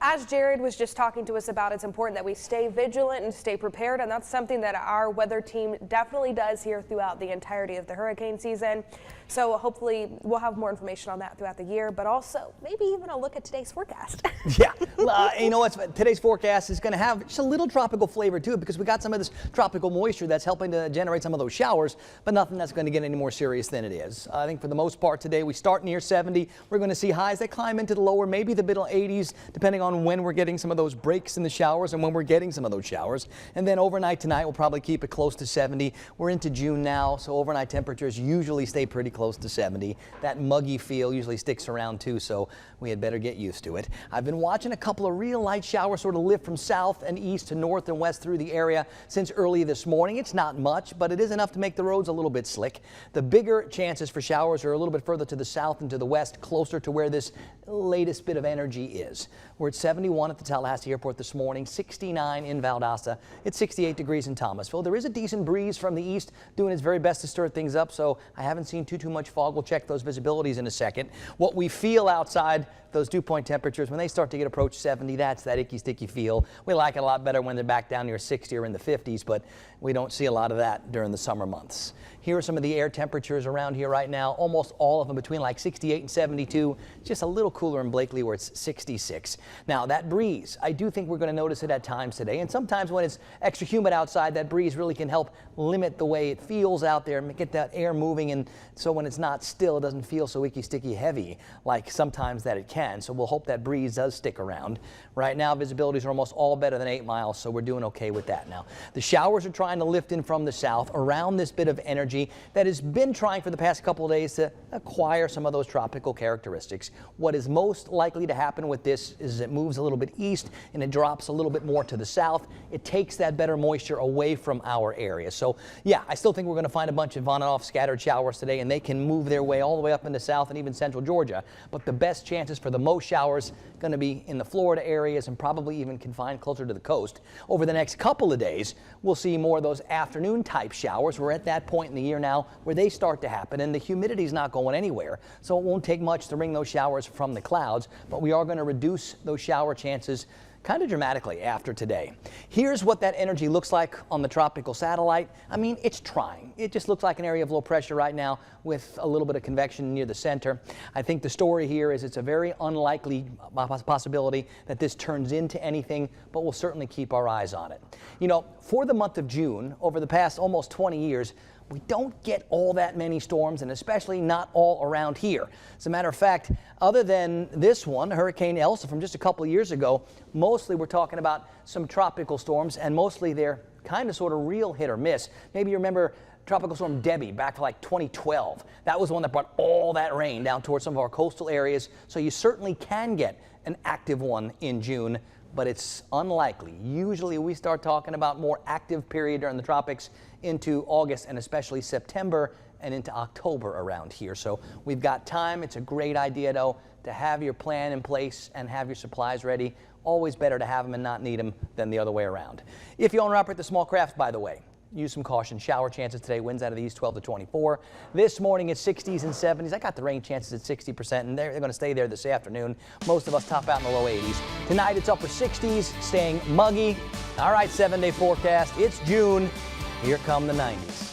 as Jared was just talking to us about, it's important that we stay vigilant and stay prepared, and that's something that our weather team definitely does here throughout the entirety of the hurricane season. So hopefully we'll have more information on that throughout the year, but also maybe even a look at today's forecast. Yeah, you know what? Today's forecast is going to have just a little tropical flavor to it because we got some of this tropical moisture that's helping to generate some of those showers, but nothing that's going to get any more serious than it is. I think for the most part today we start near 70. We're going to see highs that climb into the lower, maybe the middle 80s, depending on when we're getting some of those breaks in the showers and when we're getting some of those showers. And then overnight tonight we'll probably keep it close to 70. We're into June now, so overnight temperatures usually stay pretty close to 70. That muggy feel usually sticks around too, so we had better get used to it. I've been watching a couple of real light showers sort of lift from south and east to north and west through the area since early this morning. It's not much, but it is enough to make the roads a little bit slick. The bigger chances for showers are a little bit further to the south and to the west, closer to where this latest bit of energy is. We're at 71 at the Tallahassee airport this morning, 69 in Valdosta. It's 68 degrees in Thomasville. There is a decent breeze from the east doing its very best to stir things up, so I haven't seen too much fog. We'll check those visibilities in a second. What we feel outside, those dew point temperatures, when they start to approach 70, that's that icky, sticky feel. We like it a lot better when they're back down near 60 or in the 50s, but we don't see a lot of that during the summer months. Here are some of the air temperatures around here right now. Almost all of them between like 68 and 72. Just a little cooler in Blakely where it's 66. Now that breeze, I do think we're going to notice it at times today. And sometimes when it's extra humid outside, that breeze really can help limit the way it feels out there and get that air moving. And so when it's not still, it doesn't feel so icky, sticky, heavy like sometimes that it can. So we'll hope that breeze does stick around. Right now, visibilities are almost all better than 8 miles, so we're doing okay with that now. The showers are trying to lift in from the south around this bit of energy that has been trying for the past couple of days to acquire some of those tropical characteristics. What is most likely to happen with this is it moves a little bit east and it drops a little bit more to the south. It takes that better moisture away from our area. So yeah, I still think we're going to find a bunch of on and off scattered showers today, and they can move their way all the way up into south and even central Georgia. But the best chances for the most showers going to be in the Florida areas and probably even confined closer to the coast. Over the next couple of days, we'll see more of those afternoon type showers. We're at that point in the year now where they start to happen, and the humidity is not going anywhere. So it won't take much to bring those showers from the clouds, but we are going to reduce those shower chances kind of dramatically after today. Here's what that energy looks like on the tropical satellite. I mean, it's trying. It just looks like an area of low pressure right now with a little bit of convection near the center. I think the story here is it's a very unlikely possibility that this turns into anything, but we'll certainly keep our eyes on it. You know, for the month of June, over the past almost 20 years, we don't get all that many storms, and especially not all around here. As a matter of fact, other than this one, Hurricane Elsa from just a couple of years ago, mostly we're talking about some tropical storms, and mostly they're kind of sort of real hit or miss. Maybe you remember Tropical Storm Debbie back to like 2012. That was the one that brought all that rain down towards some of our coastal areas, so you certainly can get an active one in June, but it's unlikely. Usually we start talking about more active period during the tropics into August and especially September and into October around here. So we've got time. It's a great idea, though, to have your plan in place and have your supplies ready. Always better to have them and not need them than the other way around. If you own or operate the small crafts, by the way, use some caution. Shower chances today, winds out of the east 12 to 24. This morning it's 60s and 70s. I got the rain chances at 60%, and they're going to stay there this afternoon. Most of us top out in the low 80s. Tonight it's upper 60s, staying muggy. All right, 7-day forecast. It's June. Here come the 90s.